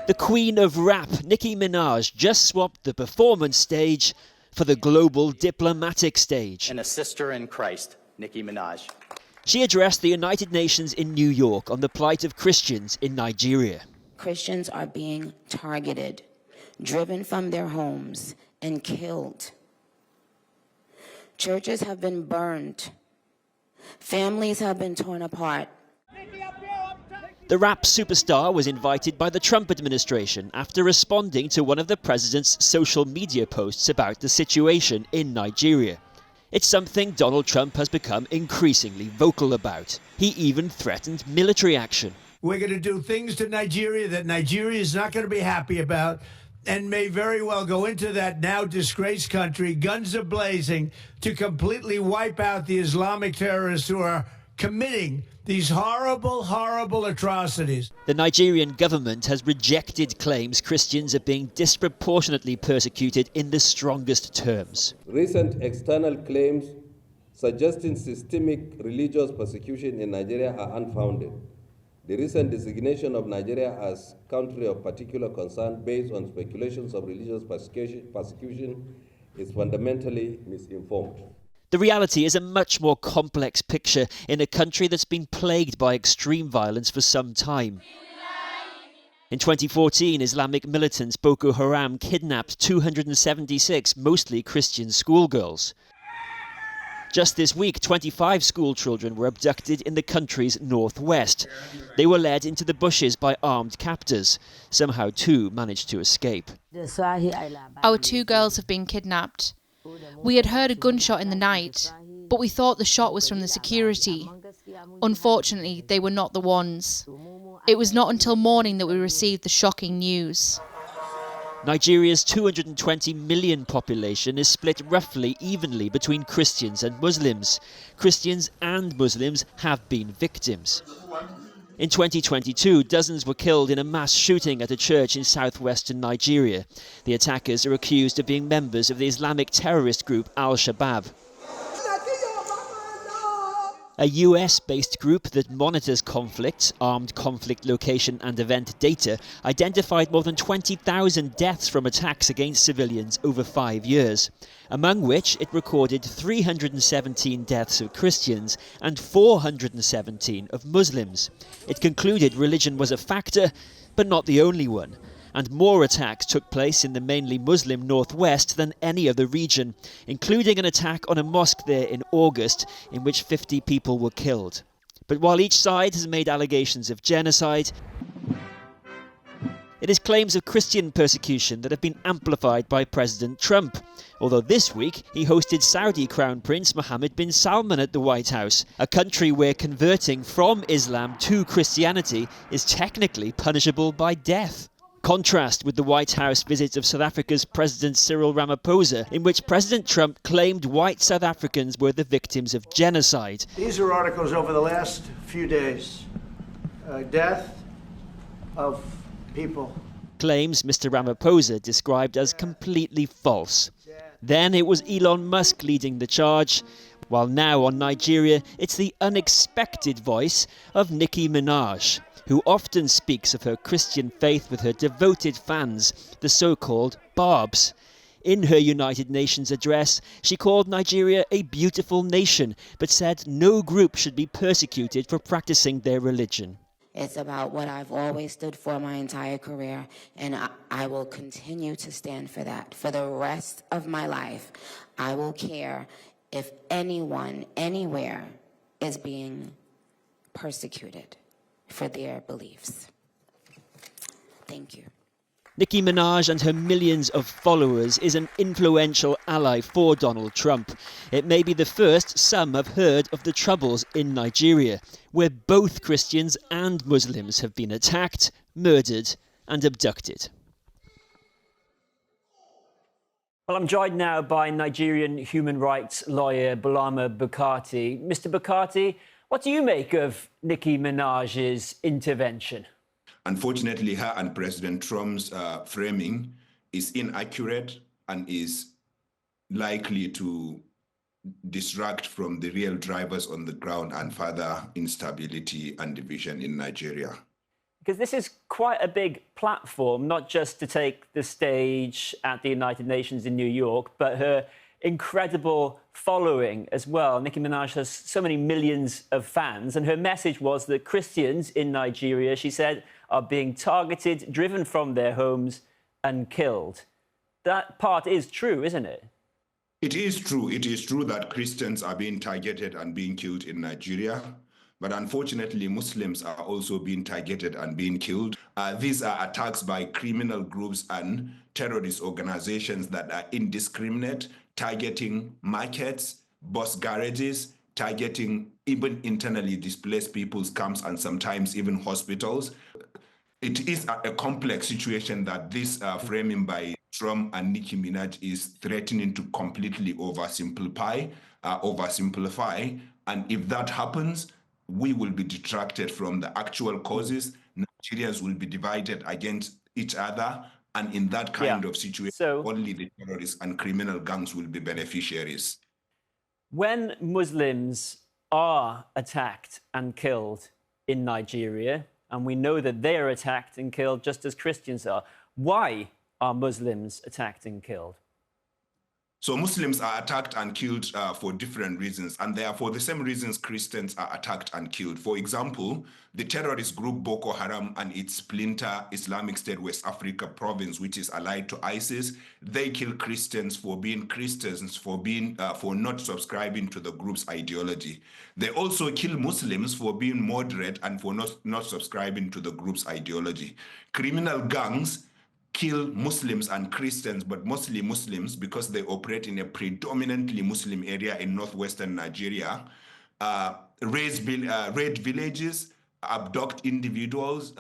The queen of rap, Nicki Minaj, just swapped the performance stage for the global diplomatic stage. And a sister in Christ, Nicki Minaj. She addressed the United Nations in New York on the plight of Christians in Nigeria. Christians are being targeted, driven from their homes, and killed. Churches have been burned. Families have been torn apart. The rap superstar was invited by the Trump administration after responding to one of the president's social media posts about the situation in Nigeria. It's something Donald Trump has become increasingly vocal about. He even threatened military action. We're going to do things to Nigeria that Nigeria is not going to be happy about and may very well go into that now disgraced country, guns a-blazing, to completely wipe out the Islamic terrorists who are committing these horrible, horrible atrocities. The Nigerian government has rejected claims Christians are being disproportionately persecuted in the strongest terms. Recent external claims suggesting systemic religious persecution in Nigeria are unfounded. The recent designation of Nigeria as country of particular concern based on speculations of religious persecution is fundamentally misinformed. The reality is a much more complex picture in a country that's been plagued by extreme violence for some time. In 2014, Islamic militants Boko Haram kidnapped 276 mostly Christian schoolgirls. Just this week, 25 school children were abducted in the country's northwest. They were led into the bushes by armed captors. Somehow 2 managed to escape. Our 2 girls have been kidnapped. We had heard a gunshot in the night, but we thought the shot was from the security. Unfortunately, they were not the ones. It was not until morning that we received the shocking news. Nigeria's 220 million population is split roughly evenly between Christians and Muslims. Christians and Muslims have been victims. In 2022, dozens were killed in a mass shooting at a church in southwestern Nigeria. The attackers are accused of being members of the Islamic terrorist group Al-Shabaab. A US-based group that monitors conflicts, armed conflict location and event data, identified more than 20,000 deaths from attacks against civilians over 5 years, among which it recorded 317 deaths of Christians and 417 of Muslims. It concluded religion was a factor, but not the only one. And more attacks took place in the mainly Muslim northwest than any other region, including an attack on a mosque there in August, in which 50 people were killed. But while each side has made allegations of genocide, it is claims of Christian persecution that have been amplified by President Trump. Although this week he hosted Saudi Crown Prince Mohammed bin Salman at the White House, a country where converting from Islam to Christianity is technically punishable by death. Contrast with the White House visit of South Africa's President Cyril Ramaphosa, in which President Trump claimed white South Africans were the victims of genocide. These are articles over the last few days. Death of people. Claims Mr. Ramaphosa described as completely false. Then it was Elon Musk leading the charge, while now on Nigeria it's the unexpected voice of Nicki Minaj, who often speaks of her Christian faith with her devoted fans, the so-called Barbs. In her United Nations address, she called Nigeria a beautiful nation, but said no group should be persecuted for practicing their religion. It's about what I've always stood for my entire career, and I will continue to stand for that. For the rest of my life, I will care if anyone, anywhere, is being persecuted for their beliefs. Thank you. Nicki Minaj and her millions of followers is an influential ally for Donald Trump. It may be the first some have heard of the troubles in Nigeria, where both Christians and Muslims have been attacked, murdered and abducted. Well, I'm joined now by Nigerian human rights lawyer Bulama Bukati. Mr. Bukati, what do you make of Nicki Minaj's intervention? Unfortunately, her and President Trump's framing is inaccurate and is likely to distract from the real drivers on the ground and further instability and division in Nigeria. Because this is quite a big platform, not just to take the stage at the United Nations in New York, but her incredible following as well. Nicki Minaj has so many millions of fans, and her message was that Christians in Nigeria, she said, are being targeted, driven from their homes and killed. That part is true, isn't it? It is true. It is true that Christians are being targeted and being killed in Nigeria. But unfortunately, Muslims are also being targeted and being killed. These are attacks by criminal groups and terrorist organizations that are indiscriminate, targeting markets, bus garages, targeting even internally displaced people's camps and sometimes even hospitals. It is a complex situation that this framing by Trump and Nicki Minaj is threatening to completely oversimplify. And if that happens, we will be detracted from the actual causes. Nigerians will be divided against each other. And in that kind of situation, only the terrorists and criminal gangs will be beneficiaries. When Muslims are attacked and killed in Nigeria, and we know that they are attacked and killed just as Christians are, why are Muslims attacked and killed? So Muslims are attacked and killed for different reasons, and they are for the same reasons Christians are attacked and killed. For example, the terrorist group Boko Haram and its splinter Islamic State West Africa province, which is allied to ISIS, they kill Christians for being Christians, for not subscribing to the group's ideology. They also kill Muslims for being moderate and for not subscribing to the group's ideology. Criminal gangs kill Muslims and Christians, but mostly Muslims because they operate in a predominantly Muslim area in northwestern Nigeria, raid villages, abduct individuals,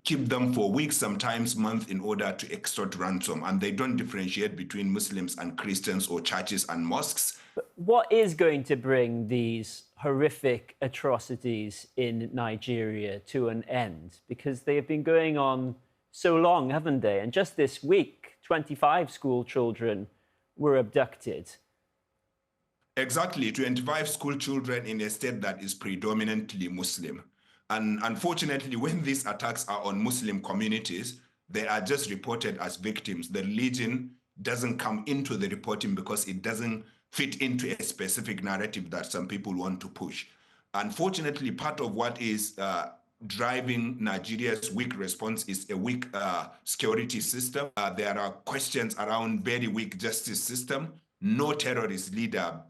keep them for weeks, sometimes months, in order to extort ransom. And they don't differentiate between Muslims and Christians or churches and mosques. But what is going to bring these horrific atrocities in Nigeria to an end? Because they have been going on so long, haven't they? And just this week, 25 school children were abducted. Exactly, 25 school children in a state that is predominantly Muslim. And unfortunately, when these attacks are on Muslim communities, they are just reported as victims. The religion doesn't come into the reporting because it doesn't fit into a specific narrative that some people want to push. Unfortunately, part of what is driving Nigeria's weak response is a weak security system. There are questions around very weak justice system. No terrorist leader,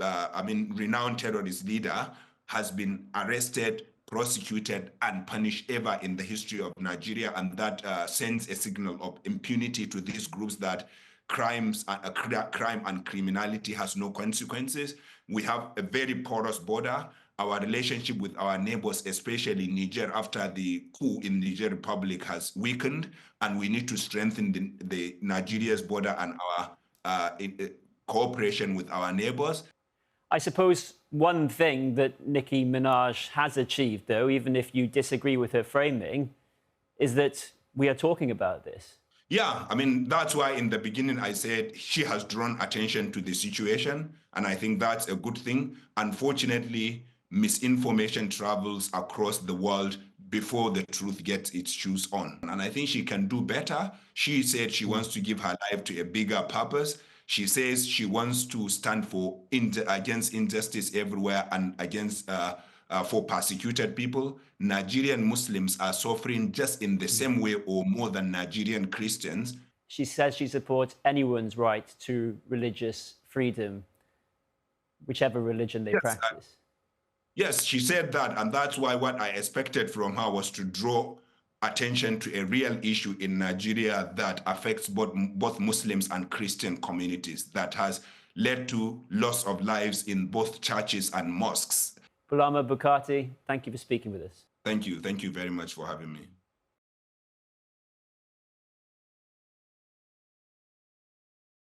renowned terrorist leader has been arrested, prosecuted, and punished ever in the history of Nigeria. And that sends a signal of impunity to these groups that crime and criminality has no consequences. We have a very porous border. Our relationship with our neighbors, especially Niger, after the coup in Niger Republic, has weakened, and we need to strengthen the Nigeria's border and our cooperation with our neighbors. I suppose one thing that Nicki Minaj has achieved, though, even if you disagree with her framing, is that we are talking about this. Yeah, that's why in the beginning I said she has drawn attention to the situation, and I think that's a good thing. Unfortunately, misinformation travels across the world before the truth gets its shoes on. And I think she can do better. She said she wants to give her life to a bigger purpose. She says she wants to stand against injustice everywhere and against for persecuted people. Nigerian Muslims are suffering just in the same way or more than Nigerian Christians. She says she supports anyone's right to religious freedom, whichever religion they practice. Yes, she said that, and that's why what I expected from her was to draw attention to a real issue in Nigeria that affects both Muslims and Christian communities, that has led to loss of lives in both churches and mosques. Bulama Bukati, thank you for speaking with us. Thank you. Thank you very much for having me.